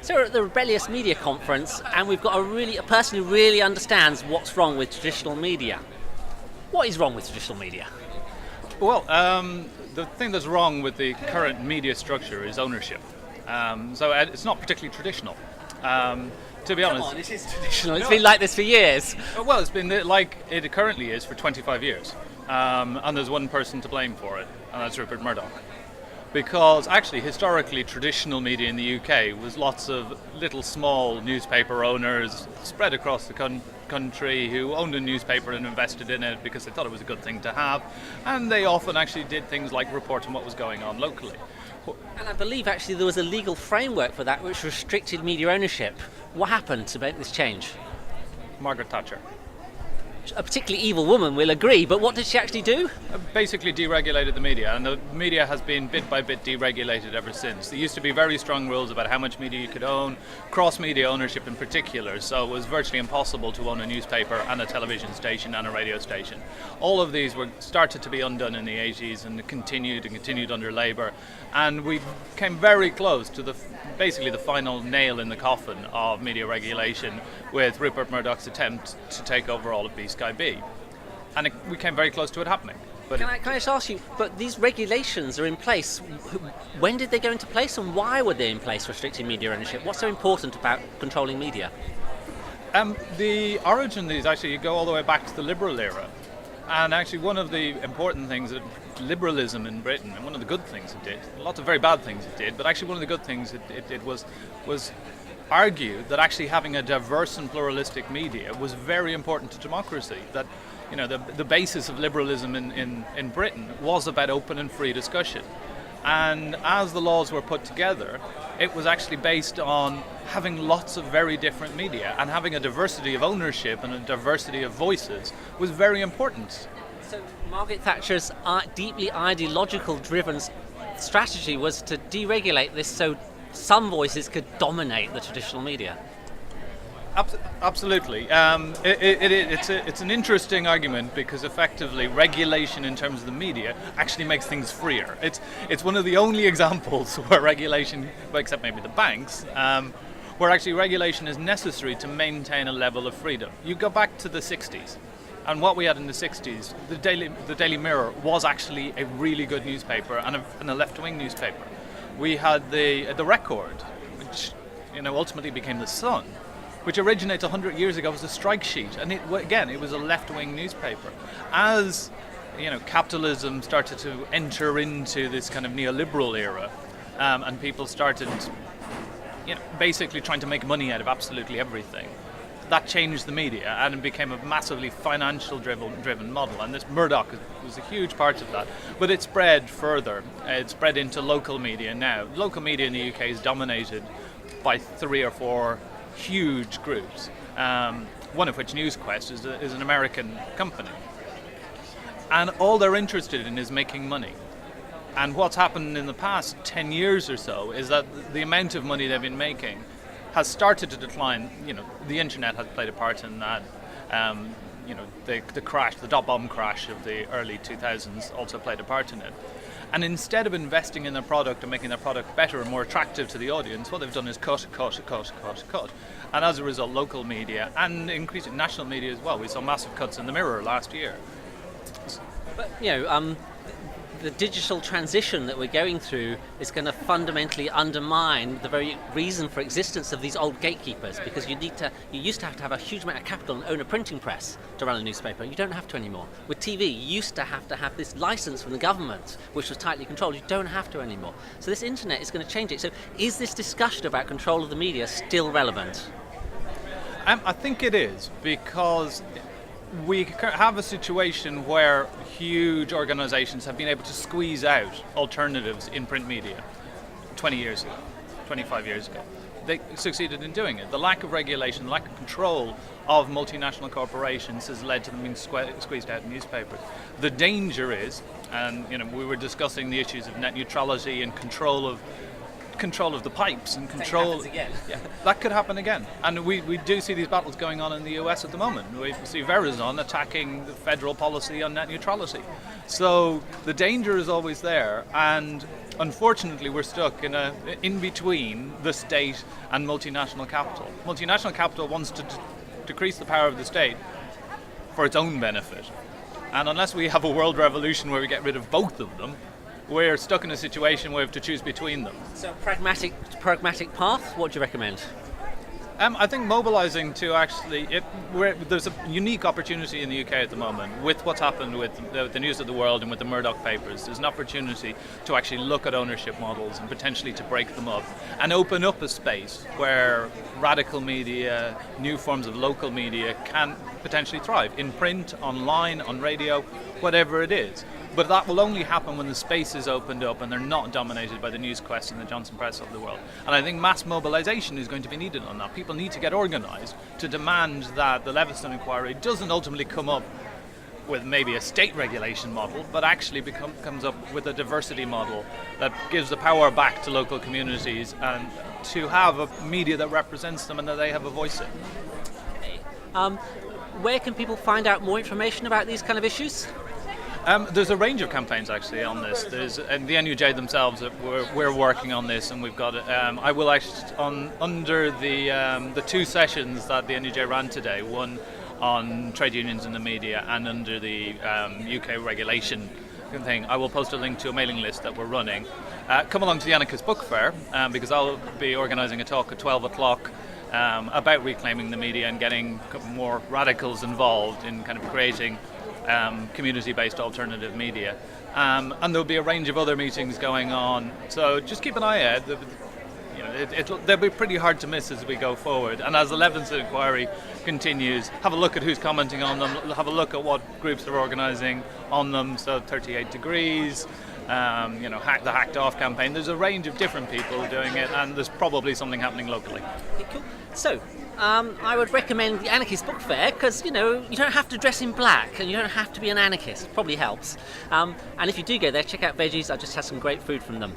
So we're at the Rebellious Media Conference, and we've got a person who really understands what's wrong with traditional media. What is wrong with traditional media? Well, the thing that's wrong with the current media structure is ownership. So it's not particularly traditional. To be honest, Come on, this is traditional. It's been like this for years. Well, it's been like it currently is for 25 years. And there's one person to blame for it, and that's Rupert Murdoch. Because actually, historically, traditional media in the UK was lots of little small newspaper owners spread across the country who owned a newspaper and invested in it because they thought it was a good thing to have. And they often actually did things like report on what was going on locally. And I believe actually there was a legal framework for that which restricted media ownership. What happened to make this change? Margaret Thatcher. A particularly evil woman, we'll agree, but what did she actually do? Basically deregulated the media, and the media has been bit by bit deregulated ever since. There used to be very strong rules about how much media you could own, cross-media ownership in particular, so it was virtually impossible to own a newspaper and a television station and a radio station. All of these were started to be undone in the 80s and continued under Labour, and we came very close to basically the final nail in the coffin of media regulation with Rupert Murdoch's attempt to take over all of Sky B, and we came very close to it happening. But can I just ask you, but these regulations are in place. When did they go into place, and why were they in place restricting media ownership? What's so important about controlling media? The origin of these actually you go all the way back to the Liberal era, and actually one of the important things that liberalism in Britain, and one of the good things it did, lots of very bad things it did, but actually one of the good things it did was argue that actually having a diverse and pluralistic media was very important to democracy. That, you know, the basis of liberalism in Britain was about open and free discussion. And as the laws were put together, it was actually based on having lots of very different media, and having a diversity of ownership and a diversity of voices was very important. So Margaret Thatcher's deeply ideological driven strategy was to deregulate this so some voices could dominate the traditional media. Absolutely. It's an interesting argument because effectively regulation in terms of the media actually makes things freer. It's one of the only examples where regulation, well, except maybe the banks, where actually regulation is necessary to maintain a level of freedom. You go back to the 60s, and what we had in the 60s, the Daily Mirror was actually a really good newspaper and a left-wing newspaper. We had the Record, which ultimately became the Sun, which originates 100 years ago as a strike sheet, and it was a left-wing newspaper. As capitalism started to enter into this kind of neoliberal era, and people started, basically trying to make money out of absolutely everything, that changed the media, and it became a massively financial driven model, and this Murdoch was a huge part of that. But it spread further. It spread into local media now. Local media in the UK is dominated by 3 or 4 huge groups, one of which, NewsQuest, is an American company. And all they're interested in is making money. And what's happened in the past 10 years or so is that the amount of money they've been making has started to decline. The internet has played a part in that. The crash, the dot-bomb crash of the early 2000s also played a part in it. And instead of investing in their product and making their product better and more attractive to the audience, what they've done is cut. And as a result, local media and increasing national media as well. We saw massive cuts in the Mirror last year. But the digital transition that we're going through is going to fundamentally undermine the very reason for existence of these old gatekeepers, because you used to have a huge amount of capital and own a printing press to run a newspaper. You don't have to anymore. With TV, you used to have this license from the government, which was tightly controlled. You don't have to anymore. So this internet is going to change it. So is this discussion about control of the media still relevant? I think it is, because we have a situation where huge organisations have been able to squeeze out alternatives in print media 20 years ago, 25 years ago. They succeeded in doing it. The lack of regulation, the lack of control of multinational corporations has led to them being squeezed out in newspapers. The danger is, and we were discussing the issues of net neutrality and control control of the pipes and Same control. happens again. Yeah, that could happen again. And we do see these battles going on in the US at the moment. We see Verizon attacking the federal policy on net neutrality. So the danger is always there, and unfortunately we're stuck in between the state and multinational capital. Multinational capital wants to decrease the power of the state for its own benefit. And unless we have a world revolution where we get rid of both of them, we're stuck in a situation where we have to choose between them. So pragmatic path, what do you recommend? I think mobilising to actually, there's a unique opportunity in the UK at the moment with what's happened with the News of the World and with the Murdoch papers. There's an opportunity to actually look at ownership models and potentially to break them up and open up a space where radical media, new forms of local media can potentially thrive in print, online, on radio, whatever it is. But that will only happen when the space is opened up and they're not dominated by the News Quest and the Johnson Press of the world. And I think mass mobilisation is going to be needed on that. People need to get organised to demand that the Leveson inquiry doesn't ultimately come up with maybe a state regulation model, but actually comes up with a diversity model that gives the power back to local communities and to have a media that represents them and that they have a voice in. Where can people find out more information about these kind of issues? There's a range of campaigns actually on this. And the NUJ themselves, we're working on this, and we've got. I will actually under the two sessions that the NUJ ran today, one on trade unions in the media and under the UK regulation thing. I will post a link to a mailing list that we're running. Come along to the Anarchist Book Fair because I'll be organising a talk at 12 o'clock. About reclaiming the media and getting more radicals involved in kind of creating community-based alternative media. And there'll be a range of other meetings going on. So just keep an eye out. They'll be pretty hard to miss as we go forward. And as the Leveson inquiry continues, have a look at who's commenting on them, have a look at what groups are organising on them. So 38 Degrees, the Hacked Off campaign. There's a range of different people doing it, and there's probably something happening locally. Okay, cool. So, I would recommend the Anarchist Book Fair because, you don't have to dress in black and you don't have to be an anarchist. Probably helps. And if you do go there, check out Veggies. I just had some great food from them.